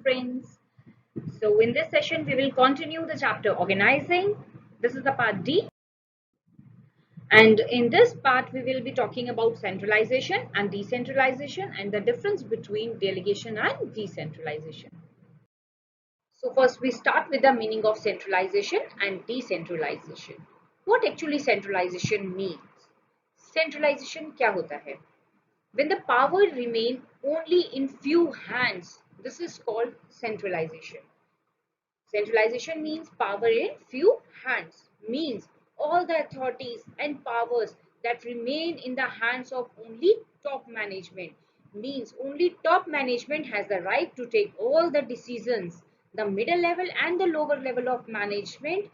friends. So in this session, we will continue the chapter organizing. This is the part D. And in this part, we will be talking about centralization and decentralization and the difference between delegation and decentralization. So first we start with the meaning of centralization and decentralization. What actually centralization means? Centralization क्या होता है? When the power remain only in few hands, this is called centralization. Centralization means power in few hands, means all the authorities and powers that remain in the hands of only top management, means only top management has the right to take all the decisions. The middle level and the lower level of management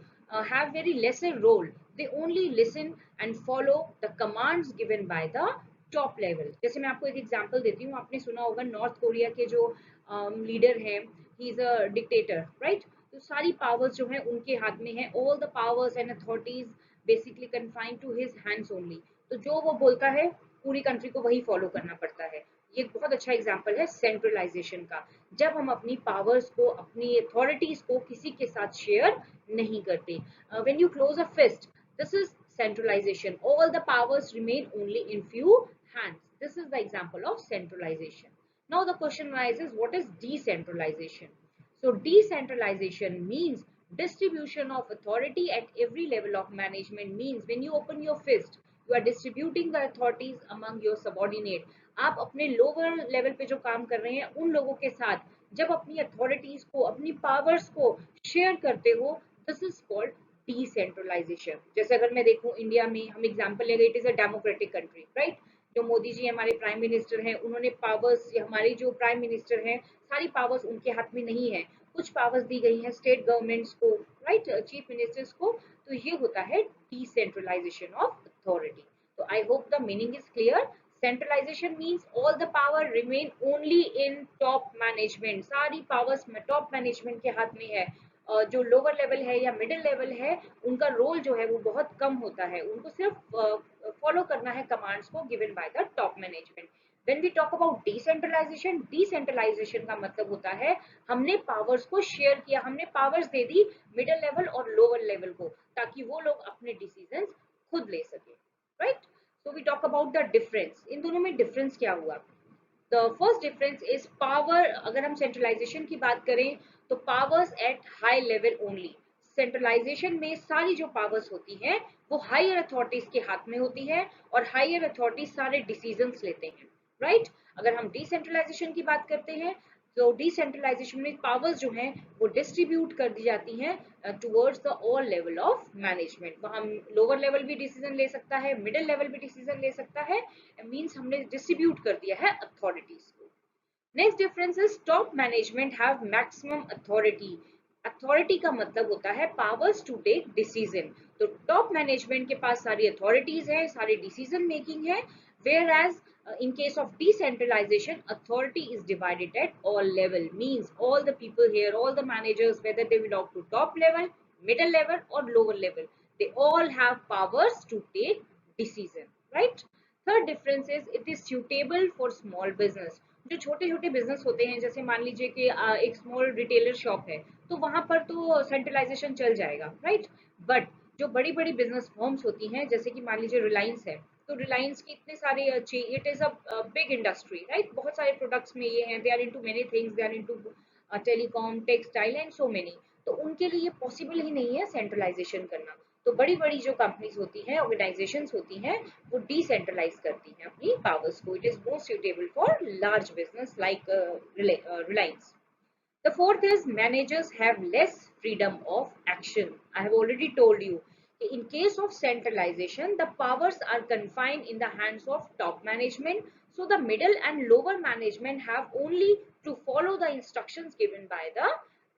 have very lesser role. They only listen and follow the commands given by the top level. जैसे मैं आपको एक example देती हूँ, आपने सुना होगा north Korea के जो लीडर हैं, he is a dictator, right? तो सारी पावर्स जो है उनके हाथ में है, all the powers and authorities basically confined to his hands only. तो जो वो बोलता है पूरी कंट्री को वही फॉलो करना पड़ता है. ये एक बहुत अच्छा एग्जांपल है सेंट्रलाइजेशन का, जब हम अपनी पावर्स को, अपनी अथॉरिटीज को किसी के साथ शेयर नहीं करते. When you close a fist, this is centralization. All the powers remain only in few hands. This is the example of centralization. Now the question arises, what is decentralization? So decentralization means distribution of authority at every level of management. Means when you open your fist, you are distributing the authorities among your subordinate. आप अपने lower level पे जो काम कर रहे हैं उन लोगों के साथ जब अपनी अथॉरिटीज को, अपनी पावर्स को शेयर करते हो, दिस इज कॉल्ड डिसेंट्रलाइजेशन. जैसे अगर मैं देखूं इंडिया में, हम एग्जांपल लेंगे, it is a democratic country, right? जो मोदी जी हमारे प्राइम मिनिस्टर हैं, उन्होंने पावर्स, हमारी जो प्राइम मिनिस्टर हैं, सारी पावर्स उनके हाथ में नहीं है. कुछ पावर्स दी गई हैं स्टेट गवर्नमेंट्स को, राइट, चीफ मिनिस्टर्स को. तो ये होता है डिसेंट्रलाइजेशन ऑफ अथॉरिटी. तो I hope the meaning is clear. Centralization means all the power remain only in top management. सारी पावर्स टॉप मैनेजमेंट के हाथ में है. जो लोअर लेवल है या मिडिल लेवल है, उनका रोल जो है वो बहुत कम होता है. उनको सिर्फ फॉलो करना है कमांड्स को given by the top management. When we talk about decentralization, decentralization का मतलब होता है हमने पावर्स को शेयर किया, हमने पावर्स दे दी मिडिल लेवल और लोअर लेवल को, ताकि वो लोग अपने डिसीजंस खुद ले सके, right? So we talk about the difference. इन दोनों में डिफरेंस क्या हुआ? The first difference is power. अगर हम सेंट्रलाइजेशन की बात करें तो powers at high level only. Centralisation में सारी जो पावर्स होती हैं वो हायर अथॉरिटीज के हाथ में होती है और हायर अथॉरिटीज सारे डिसीजंस लेते हैं, राइट? अगर हम डिसेंट्रलाइजेशन की बात करते हैं तो डिसेंट्रलाइजेशन में पावर्स जो हैं वो डिस्ट्रीब्यूट कर दी जाती हैं towards the all level of management. वहाँ लोअर लेवल भी डिसीजन ले सकता है, मिडिल लेवल भी डिसीजन ले सकता है. मीन्स हमने डिस्ट्रीब्यूट कर दिया है अथॉरिटीज को. Next difference is top management have maximum authority. Authority का मतलब होता है पावर्स टू टेक डिसीजन. तो टॉप मैनेजमेंट के पास सारी अथॉरिटीज है, सारी डिसीजन मेकिंग है. Whereas in case of decentralization, authority is divided at all level. Means all the people here, all the managers, whether they belong to top level, middle level or lower level, they all have powers to take decision, right? Third difference is it is suitable for small business. जो छोटे छोटे business होते हैं, जैसे मान लीजिए कि एक स्मॉल रिटेलर शॉप है, तो वहां पर तो सेंट्रलाइजेशन चल जाएगा, राइट? बट जो बड़ी बड़ी बिजनेस फर्म्स होती हैं, जैसे कि मान लीजिए रिलायंस है, तो रिलायंस की इतने सारे अच्छे, it is a big industry, right? बहुत सारे प्रोडक्ट्स में ये हैं, they are into many things, they are into telecom, textile and so many. तो उनके लिए पॉसिबल ही नहीं है सेंट्रलाइजेशन करना. तो बड़ी बड़ी जो कंपनीज होती हैं, ऑर्गेनाइजेशंस होती हैं, वो डिसेंट्रलाइज करती हैं अपनी पावर्स को. It is more suitable for large business like Reliance. The fourth is managers have less freedom of action. I have already told you, in case of centralization, the powers are confined in the hands of top management. So the middle and lower management have only to follow the instructions given by the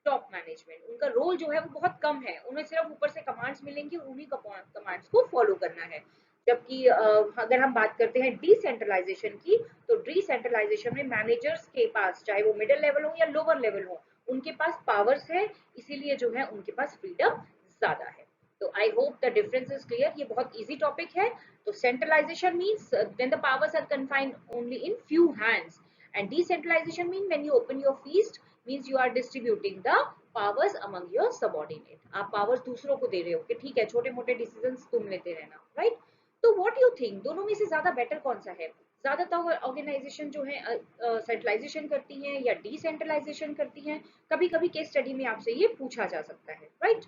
top management. उनका role जो है वो बहुत कम है, उन्हें सिर्फ ऊपर से कमांड्स मिलेंगे, उन्हीं कमांड्स को फॉलो करना है. जबकि अगर हम बात करते हैं डिसेंट्रलाइजेशन की, तो डिसेंट्रलाइजेशन में मैनेजर्स के पास, चाहे वो मिडिल लेवल हो या लोअर लेवल हो, उनके पास पावर्स है, इसीलिए जो है उनके पास फ्रीडम ज्यादा है. तो I hope the difference is clear. ये बहुत इजी टॉपिक है. तो centralization means when the powers are confined only in few hands, and decentralization means when you open your fist, means you are distributing the powers among your subordinate. आप powers दूसरों को दे रहे हो कि ठीक है छोटे मोटे डिसीजंस तुम लेते रहना, राइट। तो व्हाट यू थिंक दोनों में से ज्यादा बेटर कौन सा है? ज्यादातर ऑर्गेनाइजेशन जो है सेंट्रलाइजेशन करती हैं या डिसेंट्रलाइजेशन करती हैं? कभी कभी केस स्टडी में आपसे ये पूछा जा सकता है, right.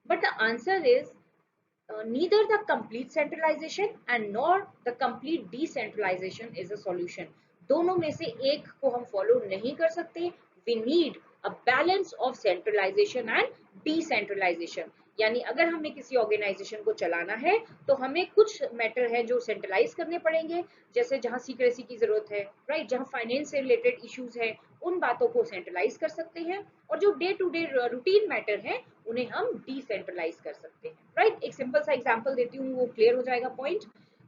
But the answer is neither the complete centralization and nor the complete decentralization is a solution। दोनों में से एक को हम फॉलो नहीं कर सकते। we need a balance of centralization and decentralization। यानी अगर हमें किसी ऑर्गेनाइजेशन को चलाना है तो हमें कुछ मैटर है जो सेंट्रलाइज करने पड़ेंगे, जैसे जहां सीक्रेसी की जरूरत है, राइट, जहां फाइनेंस से रिलेटेड इश्यूज है उन बातों को सेंट्रलाइज कर सकते हैं, और जो day to day routine matter है उन्हें हम डिसेंट्रलाइज कर सकते हैं, राइट। एक सिंपल सा एग्जांपल देती हूँ, वो क्लियर हो जाएगा पॉइंट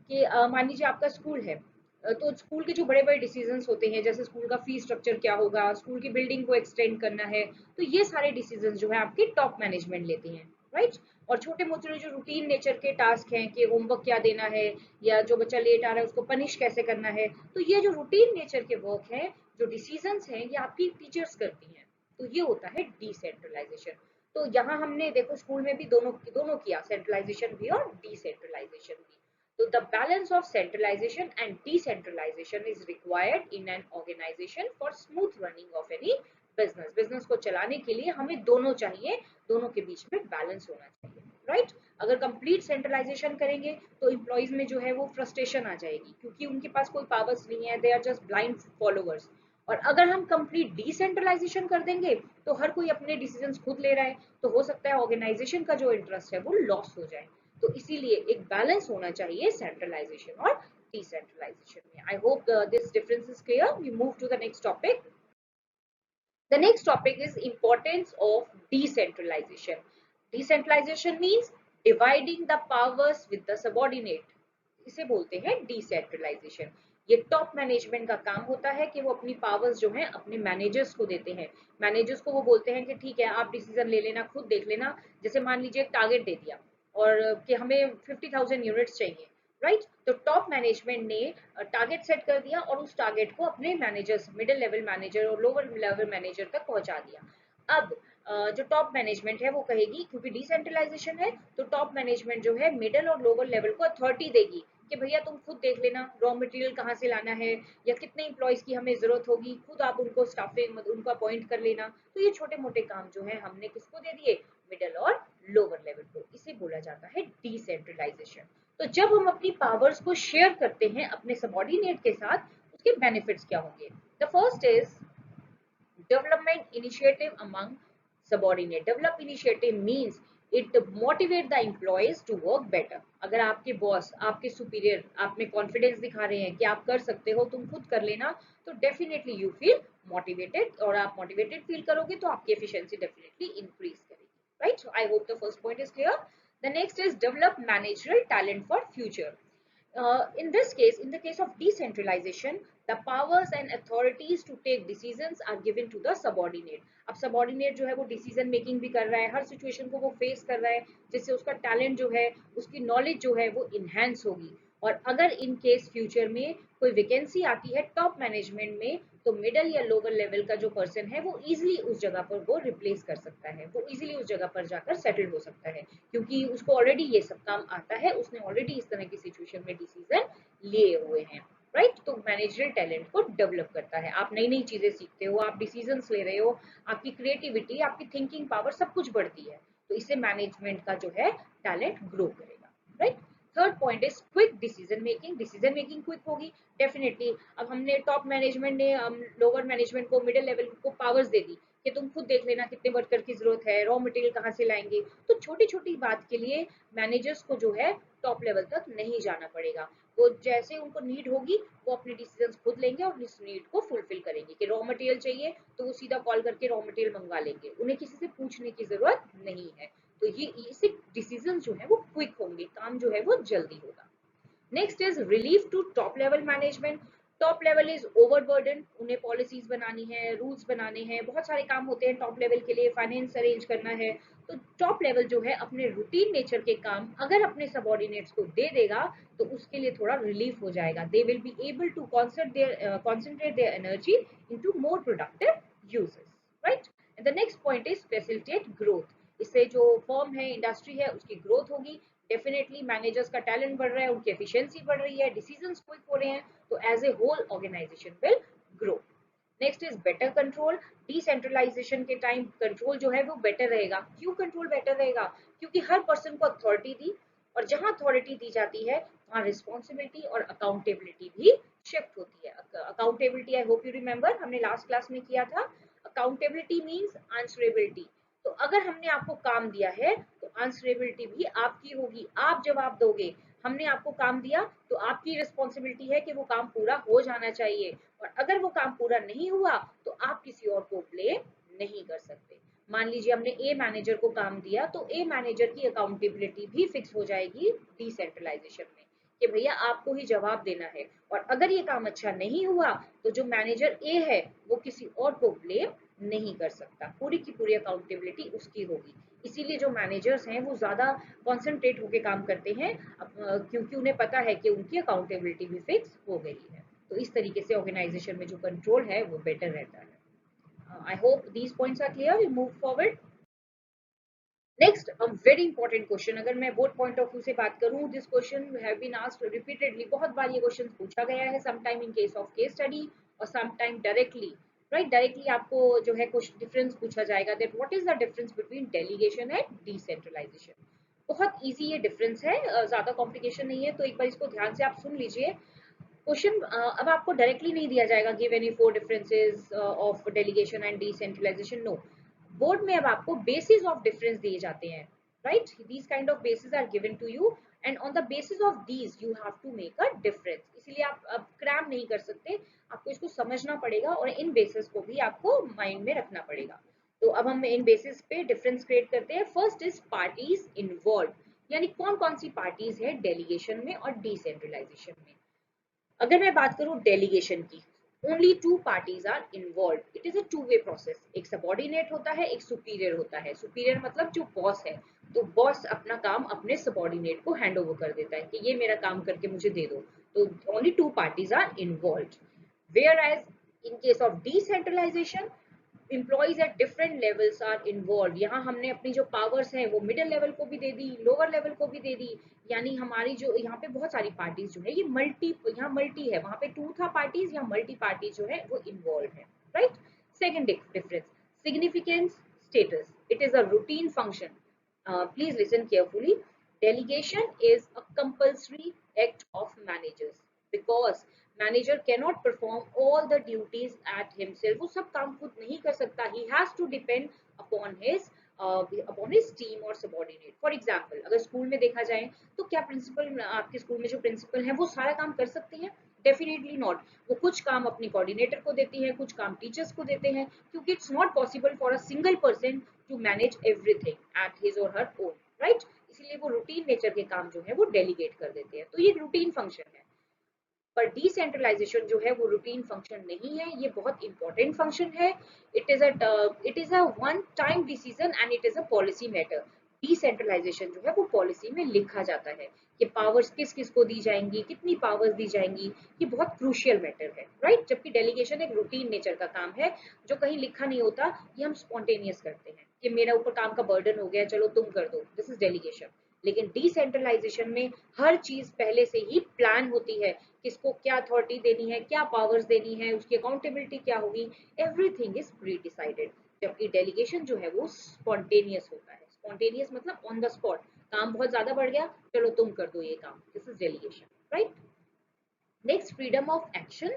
कि मान लीजिए आपका स्कूल है, तो स्कूल के जो बड़े बड़े डिसीजंस होते हैं, जैसे स्कूल का फीस स्ट्रक्चर क्या होगा, स्कूल की बिल्डिंग को एक्सटेंड करना है, तो ये सारे डिसीजंस जो है आपकी टॉप मैनेजमेंट लेती हैं, राइट। और छोटे मोटे जो रूटीन नेचर के टास्क हैं कि होमवर्क क्या देना है या जो बच्चा लेट आ रहा है उसको पनिश कैसे करना है, तो ये जो रूटीन नेचर के वर्क है, जो डिसीजंस हैं, ये आपकी टीचर्स करती हैं। तो ये होता है डिसेंट्रलाइजेशन। तो यहाँ हमने देखो स्कूल में भी दोनों किया, सेंट्रलाइजेशन भी और डिसेंट्रलाइजेशन भी। तो the balance of centralization and decentralization is required in an organization for smooth running of any business. Business को चलाने के लिए हमें दोनों चाहिए, दोनों के बीच में बैलेंस होना चाहिए, राइट। अगर कंप्लीट सेंट्रलाइजेशन करेंगे तो एम्प्लॉइज में जो है वो फ्रस्ट्रेशन आ जाएगी, क्योंकि उनके पास कोई पावर्स नहीं है, they are just blind followers. और अगर हम कंप्लीट डिसेंट्रलाइजेशन कर देंगे तो हर कोई अपने डिसीजंस खुद ले रहा है, तो हो सकता है ऑर्गेनाइजेशन का जो इंटरेस्ट है वो लॉस हो जाए। तो इसीलिए एक बैलेंस होना चाहिए सेंट्रलाइजेशन और डिसेंट्रलाइजेशन में। I hope this difference is clear. We move to the next topic. The next topic is importance of decentralization. Decentralization means dividing the powers with the subordinate. इसे बोलते हैं डिसेंट्रलाइजेशन। ये top management का काम होता है कि वो अपनी पावर्स जो हैं अपने मैनेजर्स को देते हैं। मैनेजर्स को वो बोलते हैं कि ठीक है आप डिसीजन ले लेना, खुद देख लेना। जैसे मान लीजिए एक टारगेट दे दिया और कि हमें 50,000 यूनिट्स चाहिए, राइट। तो टॉप मैनेजमेंट ने टारगेट सेट कर दिया और उस टारगेट को अपने मैनेजर्स, मिडिल लेवल मैनेजर और लोअर लेवल मैनेजर तक पहुंचा दिया। अब जो टॉप मैनेजमेंट है वो कहेगी, क्योंकि डिसेंट्रलाइजेशन है तो टॉप मैनेजमेंट जो है मिडिल और लोअर लेवल को अथॉरिटी देगी कि भैया तुम खुद देख लेना रॉ मटेरियल कहाँ से लाना है या कितने इंप्लॉइज की हमें जरूरत होगी, खुद आप उनको स्टाफिंग उनको अपॉइंट कर लेना। तो ये छोटे मोटे काम जो है हमने किसको दे दिए, मिडिल और लोअर लेवल को। इसे बोला जाता है डिसेंट्रलाइजेशन। तो जब हम अपनी पावर्स को शेयर करते हैं अपने सबऑर्डिनेट के साथ, उसके बेनिफिट्स क्या होंगे? The first is development initiative among subordinate। develop initiative means it motivate the employees to work better। अगर आपके बॉस, आपके सुपीरियर आप में कॉन्फिडेंस दिखा रहे हैं कि आप कर सकते हो, तुम खुद कर लेना, तो डेफिनेटली यू फील मोटिवेटेड, और आप मोटिवेटेड फील करोगे तो आपकी एफिशिएंसी डेफिनेटली इंक्रीज करेगी, right. I hope the first point is clear. The next is develop managerial talent for future. In the case of decentralization, the powers and authorities to take decisions are given to the subordinate। अब subordinate जो है वो decision making भी कर रहा है, हर situation को वो face कर रहा है, जिससे उसका talent जो है, उसकी knowledge जो है वो enhance होगी। और अगर इन केस फ्यूचर में कोई वैकेंसी आती है टॉप मैनेजमेंट में, तो मिडिल या लोअर लेवल का जो पर्सन है वो इजीली उस जगह पर वो रिप्लेस कर सकता है, वो इजीली उस जगह पर जाकर सेटल हो सकता है, क्योंकि उसको ऑलरेडी ये सब काम आता है, उसने ऑलरेडी इस तरह की सिचुएशन में डिसीजन लिए हुए हैं, राइट। तो मैनेजरियल टैलेंट को डेवलप करता है। आप नई नई चीजें सीखते हो, आप डिसीजंस ले रहे हो, आपकी क्रिएटिविटी, आपकी थिंकिंग पावर सब कुछ बढ़ती है, तो इससे मैनेजमेंट का जो है टैलेंट ग्रो करेगा, right. Third point is quick decision making. Decision making quick होगी डेफिनेटली। अब हमने टॉप मैनेजमेंट ने लोअर मैनेजमेंट को, मिडिल लेवल को पावर्स दे दी कि तुम खुद देख लेना कितने वर्कर की जरूरत है, रॉ मटेरियल कहाँ से लाएंगे, तो छोटी छोटी बात के लिए मैनेजर्स को जो है टॉप लेवल तक नहीं जाना पड़ेगा। वो जैसे उनको नीड होगी वो अपने डिसीजंस खुद लेंगे और इस नीड को फुलफिल करेंगे। कि रॉ मटेरियल चाहिए तो वो सीधा कॉल करके रॉ मटेरियल मंगवा लेंगे, उन्हें किसी से पूछने की जरूरत नहीं है। तो ये इससे डिसीजन जो है वो क्विक होंगे, काम जो है वो जल्दी होगा। Next is relief to top level management. Top level is overburden, उन्हें पॉलिसीज बनानी है, रूल्स बनाने हैं, बहुत सारे काम होते हैं टॉप लेवल के लिए, फाइनेंस अरेंज करना है। तो टॉप लेवल जो है अपने रूटीन नेचर के काम अगर अपने सबऑर्डिनेट्स को दे देगा तो उसके लिए थोड़ा रिलीफ हो जाएगा। They will be able to concentrate their energy into more productive uses. Right. The next point is facilitate growth. इससे जो फर्म है, इंडस्ट्री है, उसकी ग्रोथ होगी। डेफिनेटली मैनेजर्स का टैलेंट बढ़ रहा है, उनकी एफिशिएंसी बढ़ रही है, डिसीजंस क्विक हो रहे हैं, तो as a whole organization will grow. Next is better control. Decentralization के टाइम कंट्रोल जो है वो बेटर रहेगा। क्यों कंट्रोल बेटर रहेगा? क्योंकि हर पर्सन को अथॉरिटी दी, और जहां अथॉरिटी दी जाती है वहां रिस्पॉन्सिबिलिटी और अकाउंटेबिलिटी भी शिफ्ट होती है। Accountability, I hope you remember, हमने लास्ट क्लास में किया था। Accountability means answerability. तो अगर हमने आपको काम दिया है तो आंसरेबिलिटी भी आपकी होगी, आप जवाब दोगे। हमने आपको काम दिया तो आपकी रिस्पॉन्सिबिलिटी है कि वो काम पूरा हो जाना चाहिए, और अगर वो काम पूरा नहीं हुआ तो आप किसी और को ब्लेम नहीं कर सकते। मान लीजिए हमने ए मैनेजर को काम दिया, तो ए मैनेजर की अकाउंटेबिलिटी भी फिक्स हो जाएगी डिसेंट्रलाइजेशन में, कि भैया आपको ही जवाब देना है, और अगर ये काम अच्छा नहीं हुआ तो जो मैनेजर ए है वो किसी और को ब्लेम नहीं कर सकता, पूरी की पूरी अकाउंटेबिलिटी उसकी होगी। इसीलिए जो मैनेजर्स हैं वो ज्यादा कॉन्सेंट्रेट होकर काम करते हैं, क्योंकि उन्हें पता है कि उनकी अकाउंटेबिलिटी भी फिक्स हो गई है। तो इस तरीके से ऑर्गेनाइजेशन में जो कंट्रोल है वो बेटर रहता है। I hope these points are clear. We move forward. Next, a very important question, अगर मैं बोर्ड पॉइंट ऑफ व्यू से बात करूं, this question have been asked repeatedly, बहुत बार ये क्वेश्चन पूछा गया है, some time in case of case study और some time directly. Right, directly आपको जो है कुछ डिफरेंस पूछा जाएगा, that what is the difference between delegation and decentralisation. बहुत इजी ये डिफरेंस है, ज्यादा कॉम्प्लिकेशन नहीं है, तो एक बार इसको ध्यान से आप सुन लीजिए। क्वेश्चन अब आपको डायरेक्टली नहीं दिया जाएगा, give any four differences of delegation and decentralization, no. Board में अब आपको बेसिस ऑफ डिफरेंस दिए जाते हैं, right. These kind of basis are given to you, and on the basis of these you have to make a difference. इसलिए आप अब cram नहीं कर सकते, आपको इसको समझना पड़ेगा और इन बेसिस को भी आपको माइंड में रखना पड़ेगा। तो अब हम इन बेसिस पे डिफरेंस क्रिएट करते हैं। फर्स्ट इज पार्टीज इन्वॉल्व, यानी कौन कौन सी पार्टीज है डेलीगेशन में और डिसेंट्रलाइजेशन में। अगर मैं बात करूं डेलीगेशन की, only two parties are involve, it is a two way process. एक सबॉर्डिनेट होता है, एक सुपीरियर होता है। सुपीरियर मतलब जो बॉस है, तो बॉस अपना काम अपने सबॉर्डिनेट को हैंड ओवर कर देता है कि ये मेरा काम करके मुझे दे दो। तो only two parties are involve. Whereas in case of decentralization, employees at different levels are involve. यहाँ हमने अपनी जो पावर्स हैं वो मिडिल लेवल को भी दे दी, लोअर लेवल को भी दे दी, यानी हमारी जो यहाँ पे बहुत सारी पार्टीज जो है, ये मल्टी, यहाँ मल्टी है, वहां पे टू था पार्टीज, यहाँ मल्टी पार्टीज जो है वो इन्वॉल्व है, right. Second difference, significance status, it is a routine function. Please listen carefully. Delegation is a compulsory act of managers because manager cannot perform all the duties at himself. वो सब काम खुद नहीं कर सकता, he has to depend upon his team or subordinate. For example, अगर school में देखा जाए तो क्या प्रिंसिपल, आपके स्कूल में जो प्रिंसिपल हैं वो सारा काम कर सकते हैं? Definitely not. वो कुछ काम अपनी कोऑर्डिनेटर को देती है, कुछ काम टीचर्स को देते हैं, क्योंकि it's not possible for a single person to manage everything at his और हर ओन, राइट। इसलिए वो रूटीन नेचर के काम जो है वो डेलीगेट कर देते हैं, तो ये रूटीन फंक्शन है। पर डिसेंट्रलाइजेशन जो है वो रूटीन फंक्शन नहीं है, ये बहुत इंपॉर्टेंट फंक्शन है। It is a one time decision and it is a policy matter. Decentralization जो है वो पॉलिसी में लिखा जाता है कि पावर्स किस किस को दी जाएंगी, कितनी पावर्स दी जाएंगी, ये बहुत क्रूशियल मैटर है, राइट। जबकि डेलीगेशन एक रूटीन नेचर का काम है जो कहीं लिखा नहीं होता, ये हम स्पॉन्टेनियस करते हैं कि मेरा ऊपर काम का बर्डन हो गया, चलो तुम कर दो, दिस इज डेलीगेशन। लेकिन डिसेंट्रलाइजेशन में हर चीज पहले से ही प्लान होती है, किसको क्या अथॉरिटी देनी है, क्या पावर्स देनी है, उसकी अकाउंटेबिलिटी क्या होगी, एवरीथिंग इज प्री डिसाइडेड। जबकि डेलीगेशन जो है वो स्पॉन्टेनियस होता है। स्पॉन्टेनियस मतलब ऑन द स्पॉट, काम बहुत ज्यादा बढ़ गया, चलो तुम कर दो ये काम, this is delegation, right. Next, freedom of action,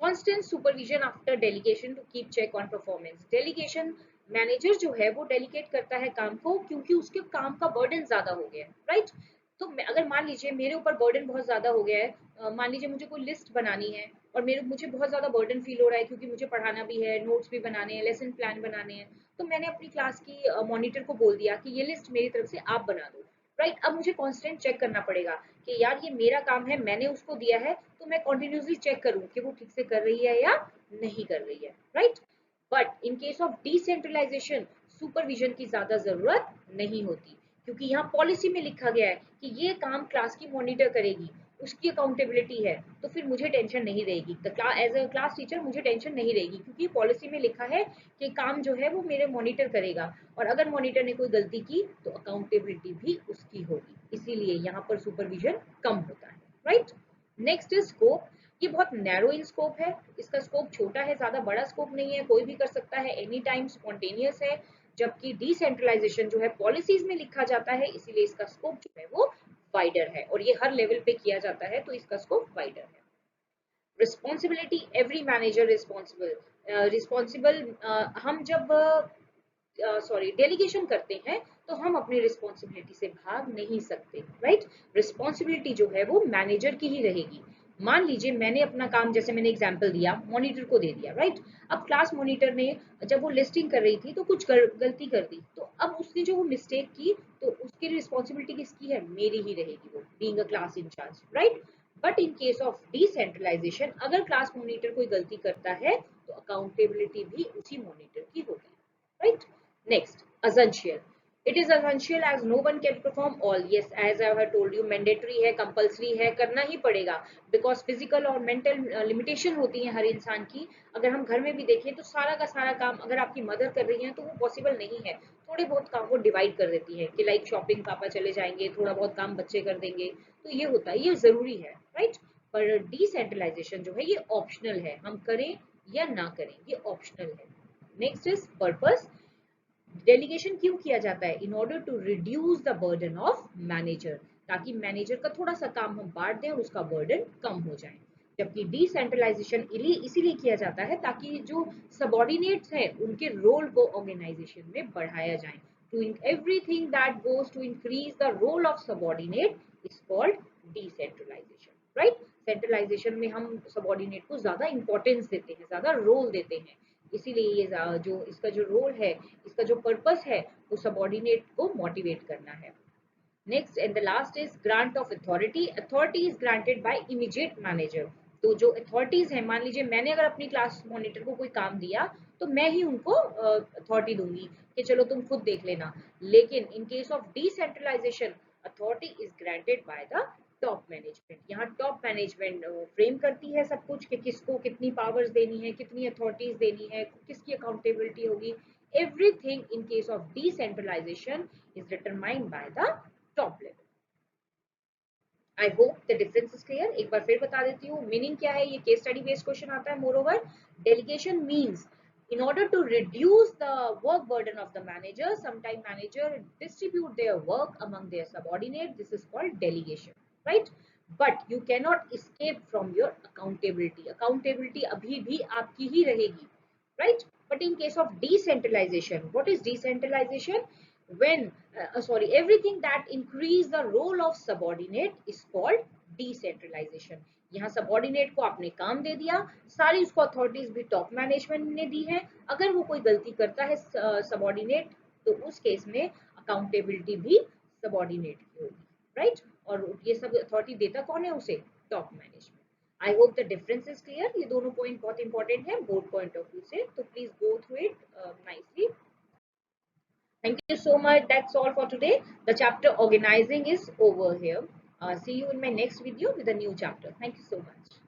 constant supervision after delegation to keep check on performance. delegation manager जो है वो डेलीगेट करता है काम को क्योंकि उसके काम का बर्डन ज्यादा हो गया है, राइट। तो अगर मान लीजिए मेरे ऊपर बर्डन बहुत ज्यादा हो गया है, मान लीजिए मुझे कोई लिस्ट बनानी है और मुझे बहुत ज्यादा बर्डन फील हो रहा है क्योंकि मुझे पढ़ाना भी है, नोट्स भी बनाने हैं, लेसन प्लान बनाने हैं, तो मैंने अपनी क्लास की मॉनिटर को बोल दिया कि ये लिस्ट मेरी तरफ से आप बना दो, राइट। अब मुझे कांस्टेंट चेक करना पड़ेगा कि यार ये मेरा काम है, मैंने उसको दिया है, तो मैं कंटिन्यूसली चेक करूं कि वो ठीक से कर रही है या नहीं कर रही है, right. But in case of decentralization supervision की ज्यादा जरूरत नहीं होती, क्योंकि यहाँ पॉलिसी में लिखा गया है कि ये काम क्लास की मॉनिटर करेगी, उसकी अकाउंटेबिलिटी है, तो फिर मुझे टेंशन नहीं रहेगी। एज अ क्लास टीचर मुझे टेंशन नहीं रहेगी, क्योंकि पॉलिसी में लिखा है कि काम जो है वो मेरे मॉनिटर करेगा, और अगर मॉनिटर ने कोई गलती की तो अकाउंटेबिलिटी भी उसकी होगी, इसीलिए यहाँ पर सुपरविजन कम होता है, राइट। Next is scope. ये बहुत नैरो इन स्कोप है, इसका स्कोप छोटा है, ज्यादा बड़ा स्कोप नहीं है, कोई भी कर सकता है, एनी टाइम स्पॉन्टेनियस है। जबकि डिसेंट्रलाइजेशन जो है पॉलिसीज में लिखा जाता है, इसीलिए इसका स्कोप जो है वो वाइडर है, और ये हर लेवल पे किया जाता है, तो इसका स्कोप वाइडर है। Responsibility, every manager responsible. Responsible, हम जब डेलीगेशन करते हैं तो हम अपनी रिस्पॉन्सिबिलिटी से भाग नहीं सकते, राइट। रिस्पॉन्सिबिलिटी जो है वो मैनेजर की ही रहेगी। मान लीजिए मैंने अपना काम, जैसे मैंने एग्जांपल दिया, मॉनिटर को दे दिया, राइट। अब क्लास मॉनिटर ने जब वो लिस्टिंग कर रही थी तो कुछ गलती कर दी, तो अब उसने जो वो मिस्टेक की, तो उसकी रिस्पॉन्सिबिलिटी किसकी है? मेरी ही रहेगी, वो being a class incharge, right. But in case of decentralization, अगर क्लास मॉनिटर कोई गलती करता है तो अकाउंटेबिलिटी भी उसी मॉनिटर की होगी, right? Next, essential. It is essential as no one can perform all. Yes, as I have told you, mandatory है, compulsory है, करना ही पड़ेगा, because physical और mental limitation होती है हर इंसान की। अगर हम घर में भी देखें तो सारा का सारा काम अगर आपकी मदर कर रही है तो वो पॉसिबल नहीं है, थोड़े बहुत काम वो डिवाइड कर देती है कि लाइक शॉपिंग पापा चले जाएंगे, थोड़ा बहुत काम बच्चे कर देंगे, तो ये होता है, ये जरूरी है, राइट। पर डिसेंट्रलाइजेशन जो है ये ऑप्शनल है, हम करें या ना करें, ये ऑप्शनल है। Next is purpose. डेलीगेशन क्यों किया जाता है? In order to reduce the burden of manager, ताकि मैनेजर का थोड़ा सा काम हम बांट दें और उसका बर्डन कम हो जाए। जबकि डिसेंट्रलाइजेशन इसीलिए किया जाता है ताकि जो सबॉर्डिनेट्स हैं उनके रोल को ऑर्गेनाइजेशन में बढ़ाया जाए। To everything that goes to increase the role of subordinate is called decentralization, right. Centralization में हम सबॉर्डिनेट को ज्यादा इंपॉर्टेंस देते हैं, ज्यादा रोल देते हैं, इसीलिए ये जो इसका जो रोल है, इसका जो पर्पस है, वो सबॉर्डिनेट को मोटिवेट करना है। Next and the last is grant of authority. Authority is granted bye immediate manager. तो जो अथॉरिटीज है, मान लीजिए मैंने अगर अपनी क्लास मॉनिटर को कोई काम दिया तो मैं ही उनको अथॉरिटी दूंगी कि चलो तुम खुद देख लेना। लेकिन in case of decentralization, authority is granted by the top management. यहाँ टॉप मैनेजमेंट फ्रेम करती है सब कुछ कि किसको कितनी पावर्स देनी है, कितनी अथॉरिटीज देनी है, किसकी अकाउंटेबिलिटी होगी। Everything in case of decentralization is determined by the top level. I hope the difference is clear. एक बार फिर बता देती हूँ मीनिंग क्या है, ये केस स्टडी बेस्ड क्वेश्चन आता है। More over, delegation means in order to reduce the work burden of the manager, sometime manager distribute their work among their subordinates. This is called delegation, right? But you cannot escape from your accountability. Accountability abhi bhi aapki hi rahegi, right? But in case of decentralization, what is decentralization? When everything that increase the role of subordinate is called decentralization. यहाँ subordinate को आपने काम दे दिया, सारी उसको authorities भी top management ने दी है। अगर वो कोई गलती करता है सबॉर्डिनेट, तो उस केस में अकाउंटेबिलिटी भी सबॉर्डिनेट की होगी, राइट। और ये सब अथॉरिटी देता कौन है उसे? Top management. I hope the difference is clear. ये दोनों पॉइंट बहुत इंपॉर्टेंट है बोर्ड पॉइंट ऑफ व्यू से, तो please go through it nicely. Thank you so much. That's all for today. The chapter organizing is over here. See you in my next video with a new chapter. Thank you so much.